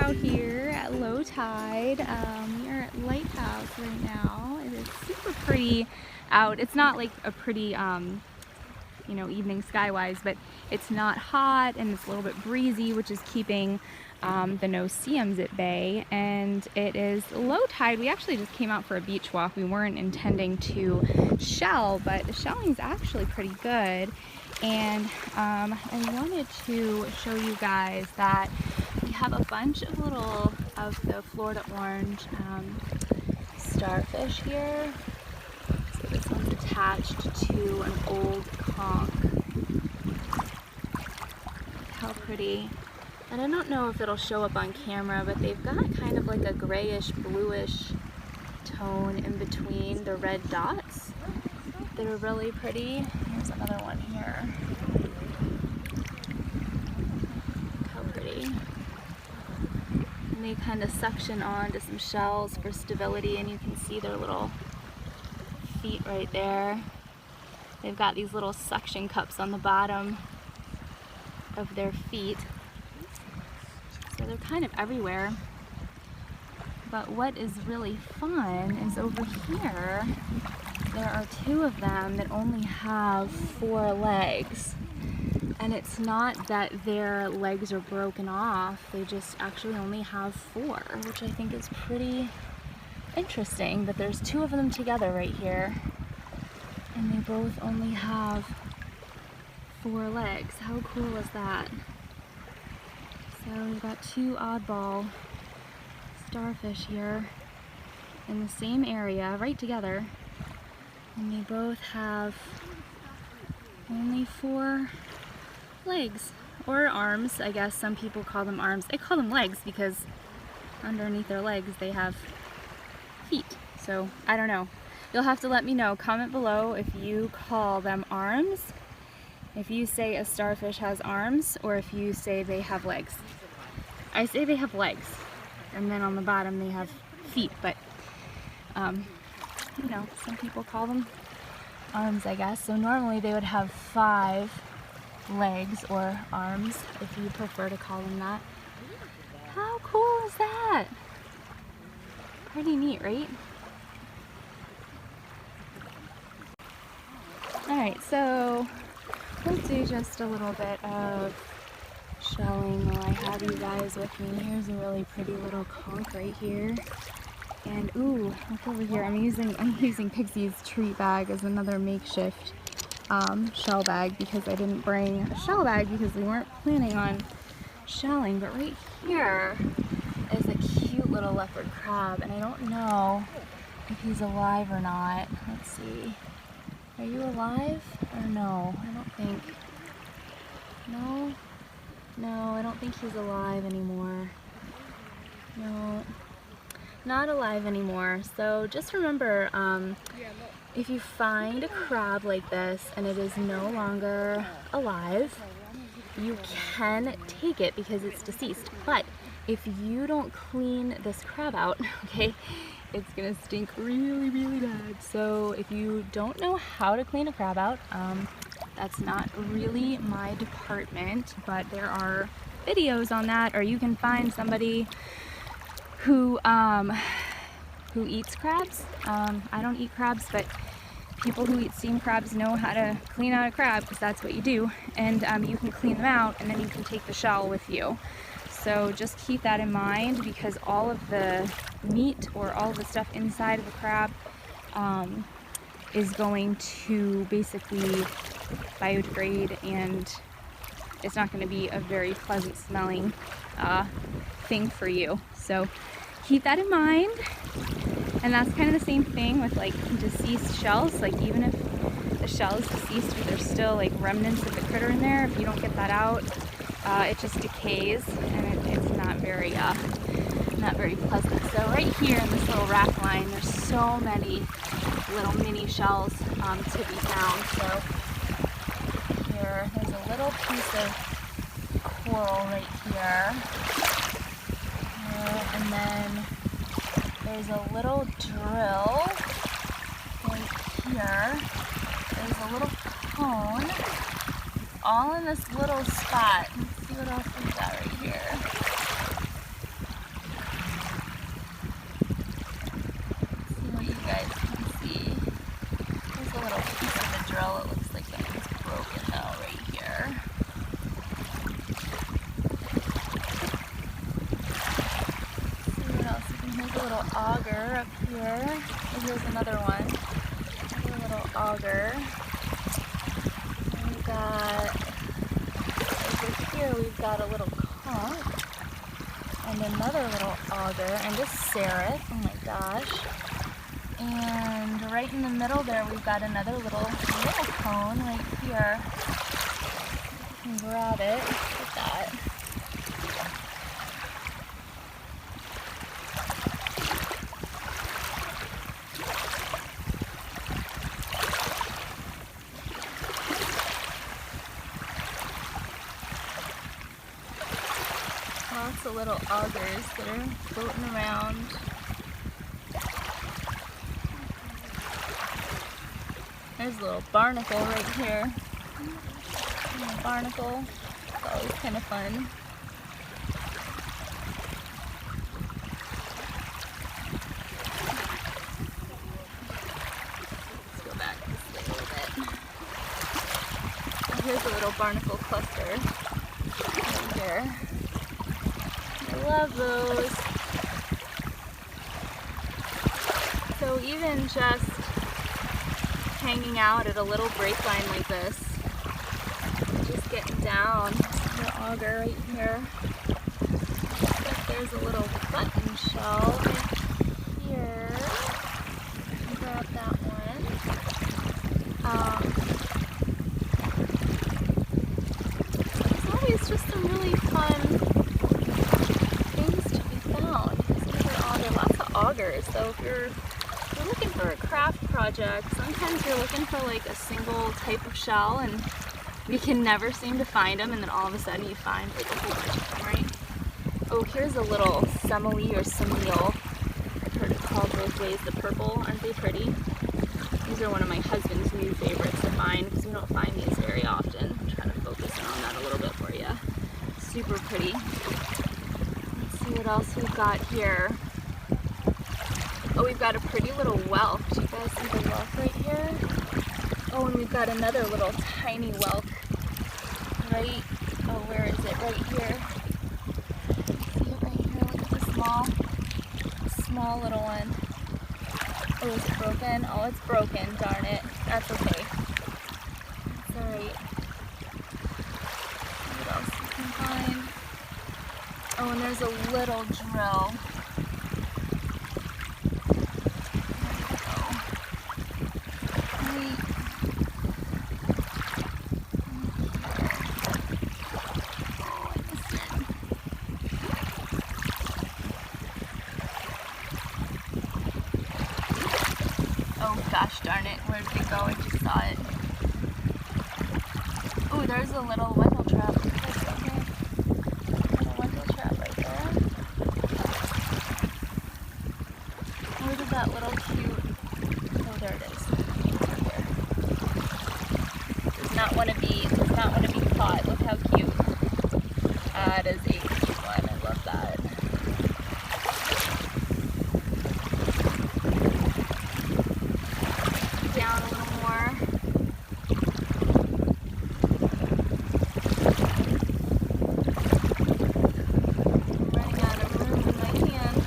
out here at low tide. We are at Lighthouse right now. It is super pretty out. It's not like a pretty, you know, evening sky-wise, but it's not hot and it's a little bit breezy, which is keeping the no-see-ums at bay. And it is low tide. We actually just came out for a beach walk. We weren't intending to shell, but the shelling is actually pretty good. And I wanted to show you guys that we have a bunch of little of the Florida orange starfish here. So this one's attached to an old conch. How pretty. And I don't know if it'll show up on camera, but they've got kind of like a grayish bluish tone in between the red dots that are really pretty. Here's another one here. Look how pretty. And they kind of suction onto some shells for stability, and you can see their little feet right there. They've got these little suction cups on the bottom of their feet. So they're kind of everywhere. But what is really fun is over here, there are two of them that only have 4 legs. And it's not that their legs are broken off, they just actually only have 4, which I think is pretty interesting. But there's 2 of them together right here, and they both only have 4 legs. How cool is that? So we've got 2 oddball starfish here in the same area, right together, and they both have only 4 legs, or arms. I guess some people call them arms. I call them legs because underneath their legs they have feet. So I don't know. You'll have to let me know. Comment below if you call them arms, if you say a starfish has arms, or if you say they have legs. I say they have legs, and then on the bottom they have feet, but you know, some people call them arms, I guess. So normally they would have 5 legs or arms, if you prefer to call them that. How cool is that? Pretty neat, right? Alright, so let's do just a little bit of shelling while I have you guys with me. Here's a really pretty little conch right here. And ooh, look over here. I'm using Pixie's treat bag as another makeshift shell bag, because I didn't bring a shell bag because we weren't planning on shelling. But right here is a cute little leopard crab, and I don't know if he's alive or not. Let's see. Are you alive or no? I don't think. No? No, I don't think he's alive anymore. No, not alive anymore. So just remember, if you find a crab like this and it is no longer alive, you can take it because it's deceased. But if you don't clean this crab out, okay, it's gonna stink really, really bad. So if you don't know how to clean a crab out, that's not really my department, but there are videos on that, or you can find somebody who eats crabs. I don't eat crabs, but people who eat steamed crabs know how to clean out a crab, because that's what you do. And you can clean them out, and then you can take the shell with you. So just keep that in mind, because all of the meat or all of the stuff inside of the crab is going to basically biodegrade, and it's not going to be a very pleasant smelling thing for you. So keep that in mind. And that's kind of the same thing with like deceased shells. Like even if the shell is deceased, but there's still like remnants of the critter in there, if you don't get that out, it just decays, and it's not very pleasant. So right here in this little rack line, there's so many little mini shells to be found. So here, there's a little piece of coral right here, and then there's a little drill right here. There's a little cone, all in this little spot. Let's see what else we've got right here. here's another one. Another little auger. And we've got, over here we've got a little conch. And another little auger. And a seraph. Oh my gosh. And right in the middle there we've got another little cone right here. You can grab it. Look at that. Lots of little augers that are floating around. There's a little barnacle right here. A little barnacle. It's always kind of fun. Let's go back this way a little bit. And here's a little barnacle cluster right here. I love those. So even just hanging out at a little break line like this, just getting down to the auger right here. There's a little button shell right here. Grab that one. There's always just some really fun things to be found. Lots of augers. So if you're looking for a craft project, sometimes you're looking for like a single type of shell and you can never seem to find them, and then all of a sudden you find like a whole bunch of them, right? Oh, here's a little semele or semele. I've heard it called both ways. The purple, aren't they pretty? These are one of my husband's new favorites to find because we don't find these very often. I'm trying to focus in on that a little bit for you. Super pretty. Let's see what else we've got here. Oh, we've got a pretty little whelk. Do you guys see the whelk right here? Oh, and we've got another little tiny whelk. Right, oh, where is it? Right here. See it right here? Look at the small little one. Oh, is it broken? Oh, it's broken, darn it. That's okay. It's alright. What else we can find? Oh, and there's a little drill. Oh gosh darn it, where did it go? I just saw it. Oh, there's a little wendell trap. Little wendell trap right there. Where did that little cute... Oh, there it is. Right here. Does not want to be caught. Look how cute. That is a cute one. I love that. Down a little more. I'm running out of room in my hand.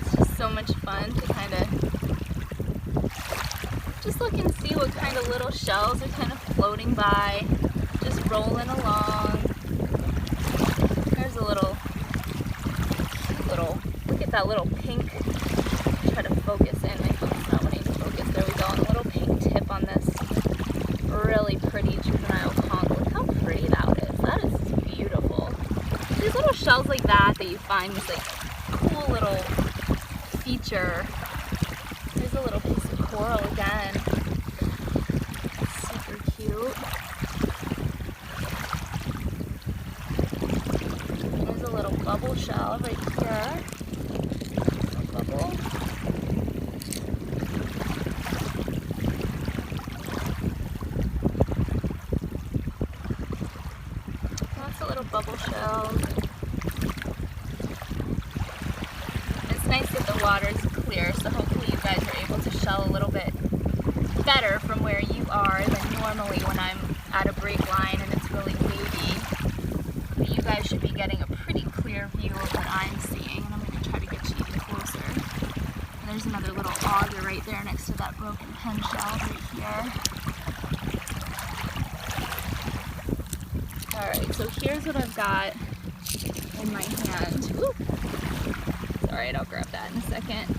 It's just so much fun to kind of just look and see what kind of little shells are kind of floating by, just rolling along. There's a little, look at that little pink, try to focus in, my phone's not wanting to focus, there we go, and a little pink tip on this really pretty juvenile conch. Look how pretty that is. That is beautiful. These little shells like that you find is like cool little feature. There's a little piece of coral again. Super cute. There's a little bubble shell right here. Little bubble. Lots of little bubble shells. It's nice that the water's clear, so hopefully you guys are able to shell a little bit better from where you are than normally when I'm at a break line and it's really wavy. But you guys should be getting a pretty clear clear view of what I'm seeing, and I'm going to try to get you even closer. And there's another little auger right there next to that broken pen shell right here. Alright, so here's what I've got in my hand. Woo! Alright, I'll grab that in a second.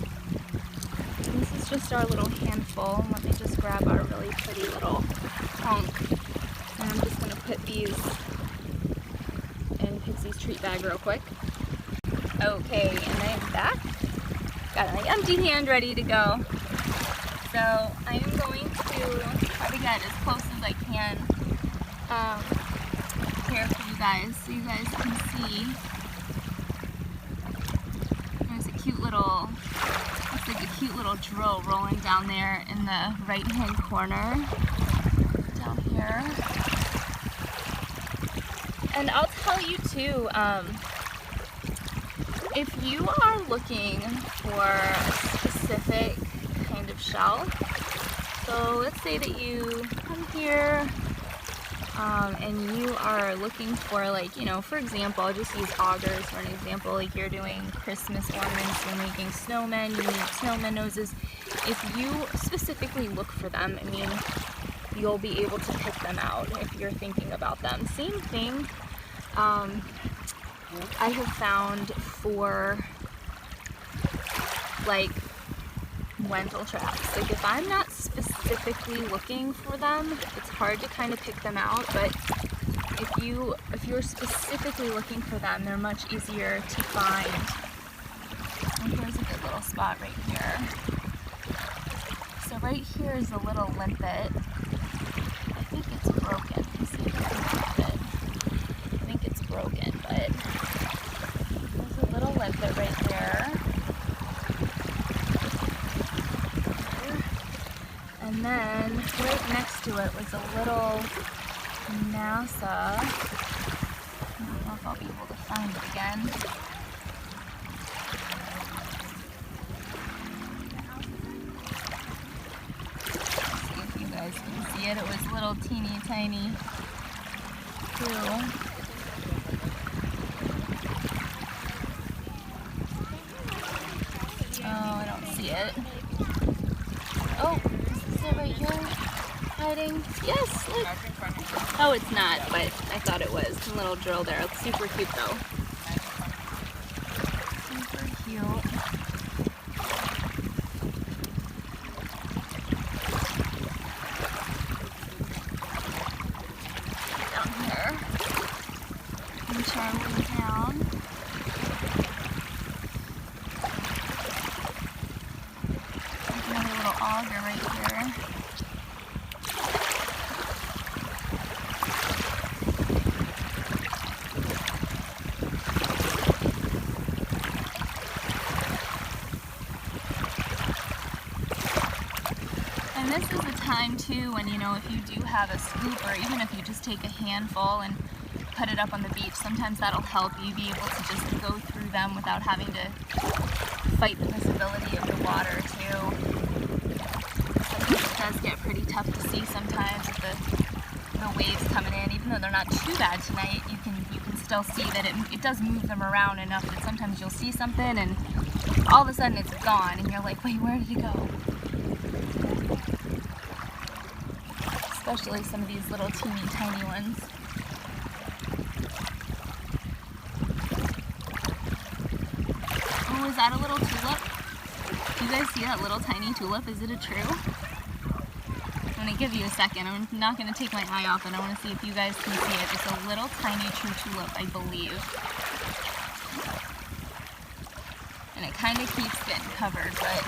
This is just our little handful. Let me just grab our really pretty little hunk. And I'm just going to put these in Pixie's treat bag real quick. Okay, and I'm back. Got my empty hand ready to go. So I am going to try to get as close as I can here for you guys, so you guys can see. There's a cute little, looks like a cute little drill rolling down there in the right-hand corner, down here. And I'll tell you too, if you are looking for a specific kind of shell, so let's say that you come here and you are looking for, like, you know, for example, I'll just use augers for an example, like you're doing Christmas ornaments, you're making snowmen, you need snowman noses. If you specifically look for them, I mean, you'll be able to pick them out if you're thinking about them. Same thing, I have found for, like, lentil traps. Like, if I'm not specifically looking for them, it's hard to kind of pick them out, but if you're specifically looking for them, they're much easier to find. And here's a good little spot right here. So right here is a little limpet. I think it's broken. Let's see if I can grab it. I think it's broken, but there's a little limpet right there. And then right next to it was a little NASA. I don't know if I'll be able to find it again. Let's see if you guys can see it. It was little teeny tiny too. Oh, I don't see it. Oh, is it right here? Hiding? Yes, look. Oh, it's not, but I thought it was. A little drill there. It's super cute though. Super cute. Down here. Inch our way down. There's another little auger right here. And this is a time too when, you know, if you do have a scoop, or even if you just take a handful and put it up on the beach, sometimes that'll help you be able to just go through them without having to fight the visibility of the water too. It does get pretty tough to see sometimes with the waves coming in. Even though they're not too bad tonight, you can still see that it does move them around enough that sometimes you'll see something and all of a sudden it's gone and you're like, wait, where did it go? Especially some of these little teeny tiny ones. Oh, is that a little tulip? Do you guys see that little tiny tulip? Is it a true? I'm going to give you a second. I'm not going to take my eye off it. I want to see if you guys can see it. It's a little tiny true tulip, I believe. And it kind of keeps getting covered, but...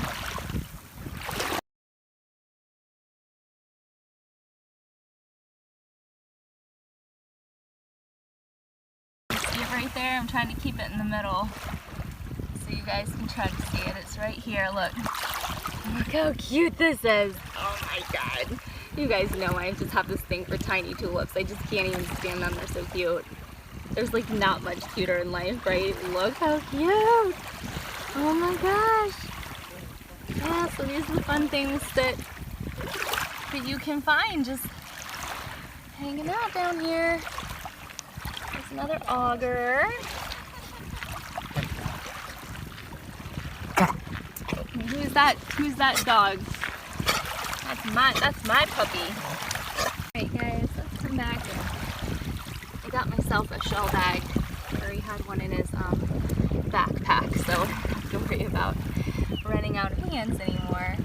right there, I'm trying to keep it in the middle so you guys can try to see it. It's right here, look. Look how cute this is. Oh my god. You guys know I just have this thing for tiny tulips. I just can't even stand them, they're so cute. There's like not much cuter in life, right? Look how cute. Oh my gosh. Yeah, so these are the fun things that you can find just hanging out down here. There's another auger. Who's that dog? That's my puppy. Alright guys, let's come back. I got myself a shell bag. I already had one in his backpack, so I don't have to worry about running out of hands anymore.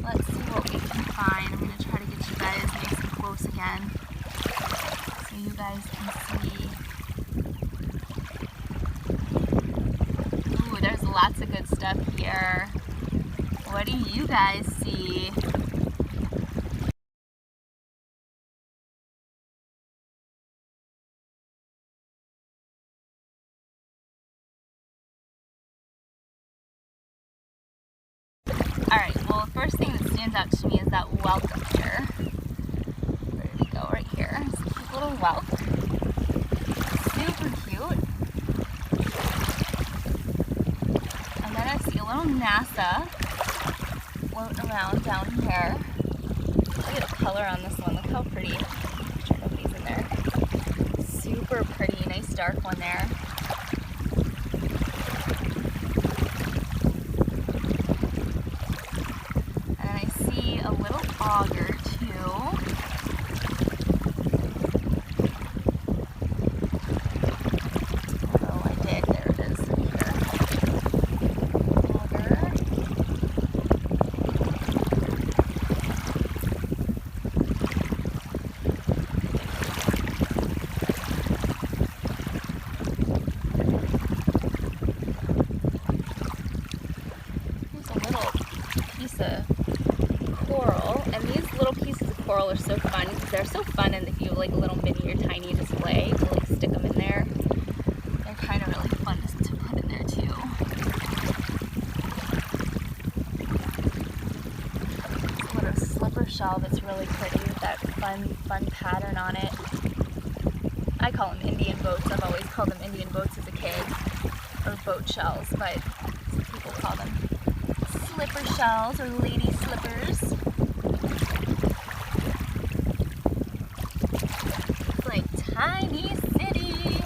Let's see what we can find. I'm going to try to get you guys nice and close again so you guys can see. Ooh, there's lots of good stuff here. What do you guys see? Alright, well the first thing that stands out to me is that whelk up here. Where did he go? Right here. It's a cute little whelk. Super cute. And then I see a little NASA floating around down here. Look at the color on this one. Look how pretty. Make sure nobody's in there. Super pretty. Nice dark one there. Auger too. Oh, I did. There it is. Here. Auger. Here's a little piece of coral, and these little pieces of coral are so fun because they're so fun, and if you have like a little mini or tiny display to like stick them in there, they're kind of really fun to put in there too. This little slipper shell that's really pretty with that fun pattern on it. I call them Indian boats. I've always called them Indian boats as a kid, or boat shells, but some people call them slipper shells or lady slippers. It's like tiny city.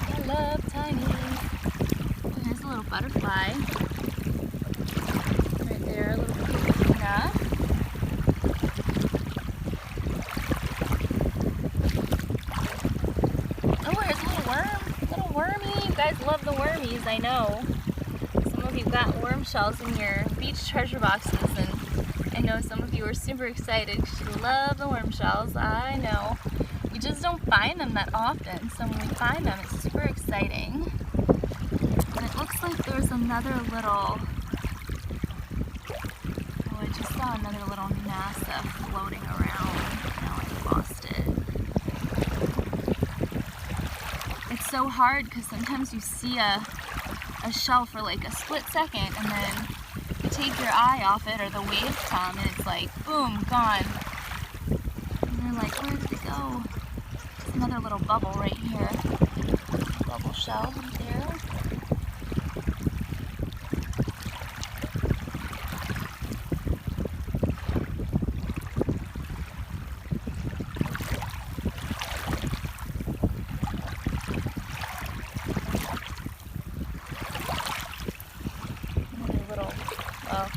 I love tinies. Oh, here's a little butterfly. Right there, a little Micromina. Oh, here's a little worm. Little wormy. You guys love the wormies, I know. You've got worm shells in your beach treasure boxes, and I know some of you are super excited because you love the worm shells. I know. You just don't find them that often, so when we find them, it's super exciting. And it looks like there's another little, oh, I just saw another little NASA floating around. Now I lost it. It's so hard because sometimes you see a shell for like a split second, and then you take your eye off it, or the waves come, and it's like boom, gone. And you're like, where did it go? There's another little bubble right here. Bubble shell right there.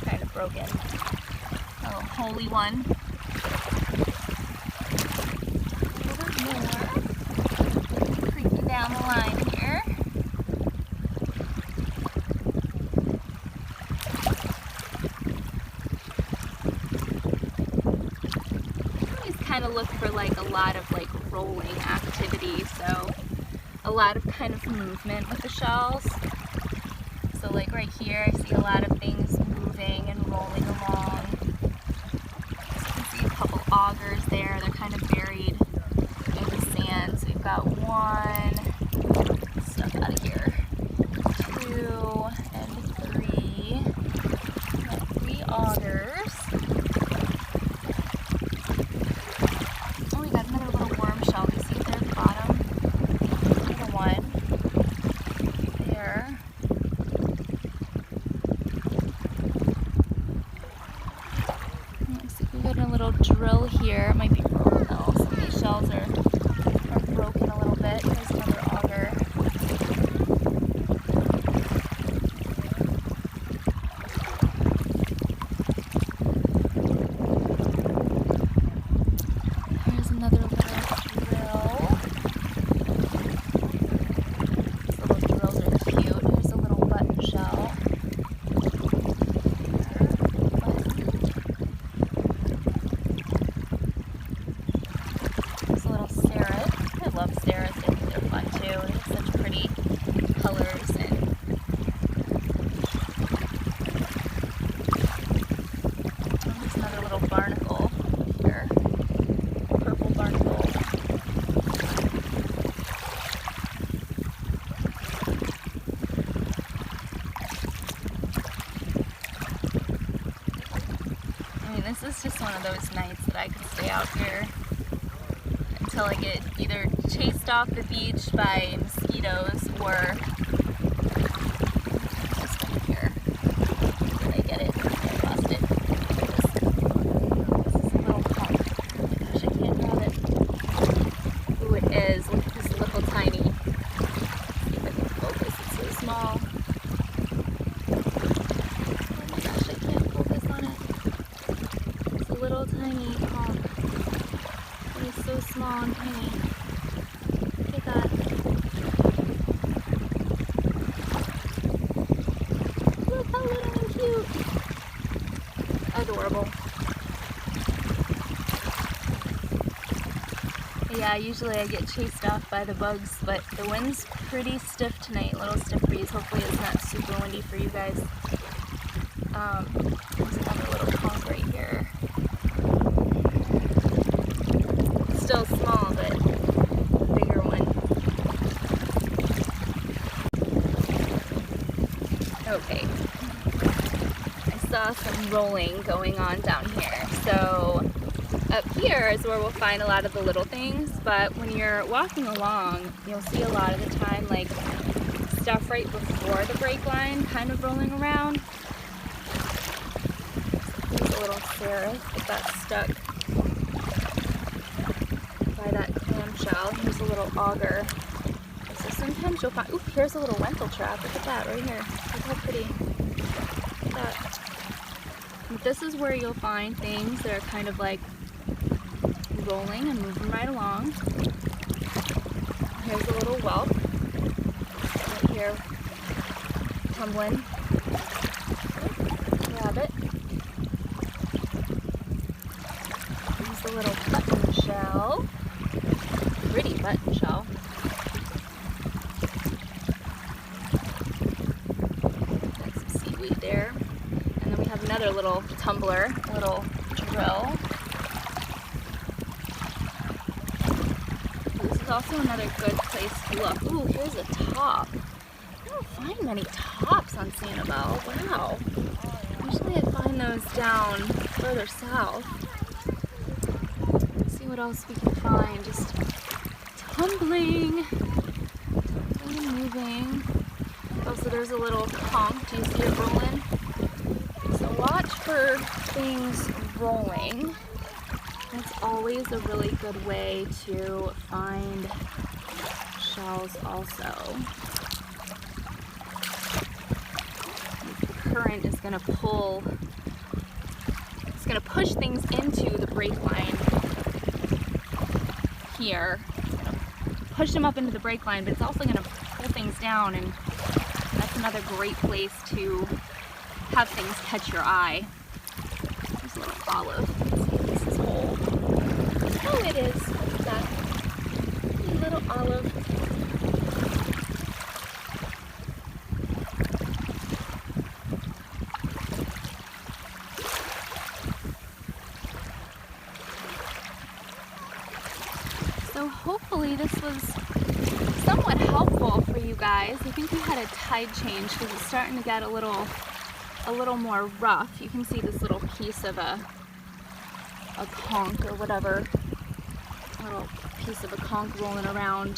Kind of broken. A little holy one. A little more. Creeping down the line here. These kind of look for like a lot of like rolling activity, so a lot of kind of movement with the shells. So like right here, I see a lot of things moving and rolling along. So you can see a couple augers there. They're kind of buried in the sand. So we've got one, stuff out of here, 2 and 3. We've got 3 augers. Oh, we got another little worm shell. You see it there at the bottom? Another one. There. A little drill here. It might be broken though. Some of these shells are broken a little bit. Here's another auger. it's just one of those nights that I could stay out here until I get either chased off the beach by mosquitoes or just in here. Did I get it? I lost it. This is a little pump. Oh my gosh, I can't grab it. Ooh, it is. Look at this little tiny. Let's see if I can focus. It's so small. Oh my gosh, I can't focus on it. It's a little tiny pump. It is so small and tiny. Look at that. Look how little and cute. Adorable. Yeah, usually I get chased off by the bugs, but the wind's pretty stiff tonight. A little stiff breeze. Hopefully it's not super windy for you guys. There's another little conch right here. Still small, but a bigger one. Okay. I saw some rolling going on down here. So up here is where we'll find a lot of the little things, but when you're walking along, you'll see a lot of the time like stuff right before the brake line kind of rolling around. There's a little Ceres that got stuck by that clamshell. Here's a little auger. So sometimes you'll find, oop, here's a little lentil trap. Look at that right here. Look how pretty. Look at that. But this is where you'll find things that are kind of like rolling and moving right along. Here's a little whelp right here, tumbling. Grab it. Here's a little button shell. Pretty button shell. Got some seaweed there. And then we have another little tumbler, little drill. This is also another good place to look. Ooh, here's a top. I don't find many tops on Sanibel. Wow. Usually I find those down further south. Let's see what else we can find. Just tumbling and moving. Oh, so there's a little conch. Do you see it rolling? So watch for things rolling. That's always a really good way to find shells also. The current is going to pull, it's going to push things into the brake line here. Push them up into the brake line, but it's also going to pull things down, and that's another great place to have things catch your eye. There's a little olive. Let's see if this is whole. Oh, it is. Look at that. A little olive. So hopefully this was somewhat helpful for you guys. I think we had a tide change because it's starting to get a little more rough. You can see this little piece of a conch or whatever, a little piece of a conch rolling around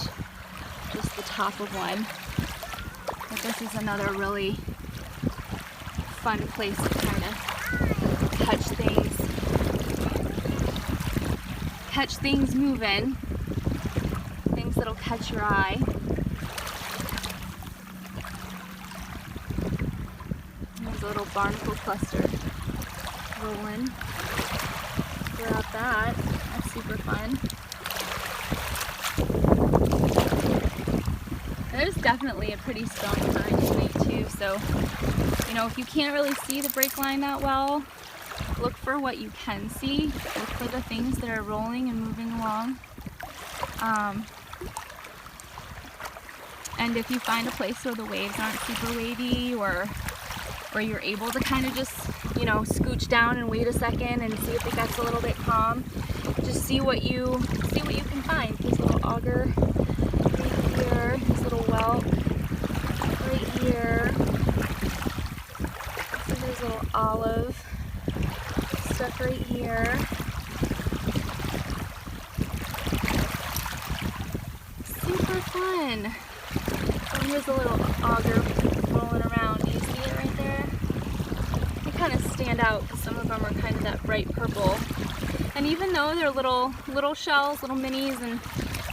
just the top of one. But this is another really fun place to kind of catch things moving, things that'll catch your eye. There's a little barnacle cluster rolling. Grab that. That's super fun. There's definitely a pretty strong current tonight too, so you know, if you can't really see the brake line that well, look for what you can see. Look for the things that are rolling and moving along. And if you find a place where the waves aren't super wavy, or you're able to kind of just, you know, scooch down and wait a second and see if it gets a little bit calm, just see what you can find. There's a little auger right here, this little whelp right here. So there's a little olive stuff right here. Super fun. So here's a little auger rolling around. Do you see it right there? They kind of stand out because some of them are kind of that bright purple. And even though they're little shells, little minis, and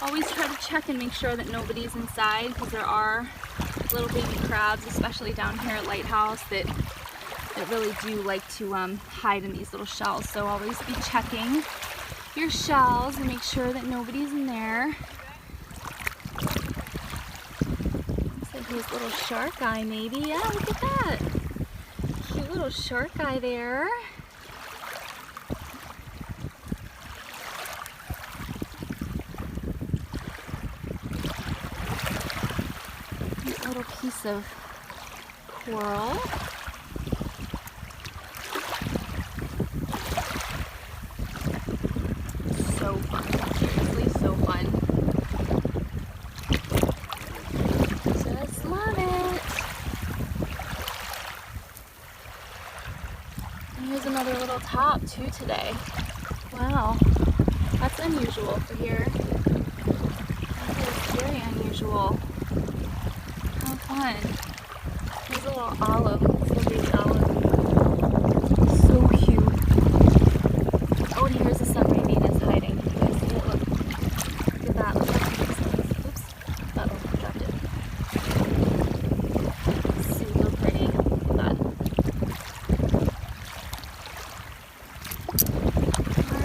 always try to check and make sure that nobody's inside, because there are little baby crabs, especially down here at Lighthouse, that really do like to hide in these little shells. So always be checking your shells and make sure that nobody's in there. Looks like his little shark eye maybe. Yeah, look at that. Cute little shark eye there. A little piece of coral. So fun. Seriously, so fun. Just love it. And here's another little top too today. Wow, that's unusual for here. That is very unusual. How fun. Here's a little olive, this little baby olive. So cute. Oh, and here's a sunray Venus hiding. You guys see it? Look. Look at that. Look how cute this is. Oops. Uh-oh, dropped it. Super pretty. Look at that.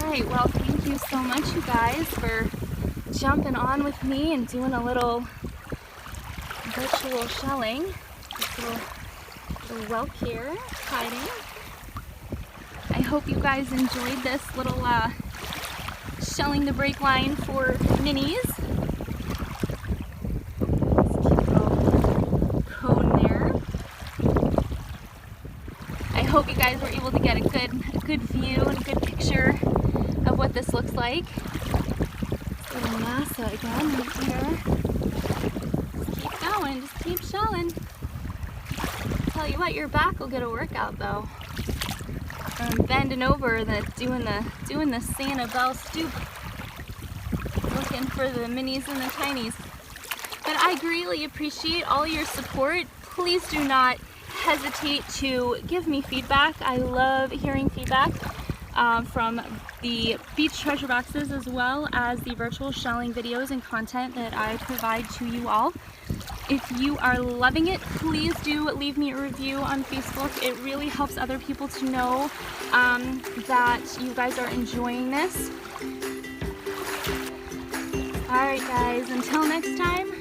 Alright, well, thank you so much, you guys, for jumping on with me and doing a little virtual shelling. This little whelk here hiding. I hope you guys enjoyed this little shelling the break line for minis. This cute little cone there. I hope you guys were able to get a good view and a good picture of what this looks like. This little massa again right here. Just keep shelling. Tell you what, your back will get a workout though. Bending over, doing the Sanibel stoop, looking for the minis and the tinies. But I greatly appreciate all your support. Please do not hesitate to give me feedback. I love hearing feedback from the beach treasure boxes, as well as the virtual shelling videos and content that I provide to you all. If you are loving it, please do leave me a review on Facebook. It really helps other people to know that you guys are enjoying this. Alright guys, until next time,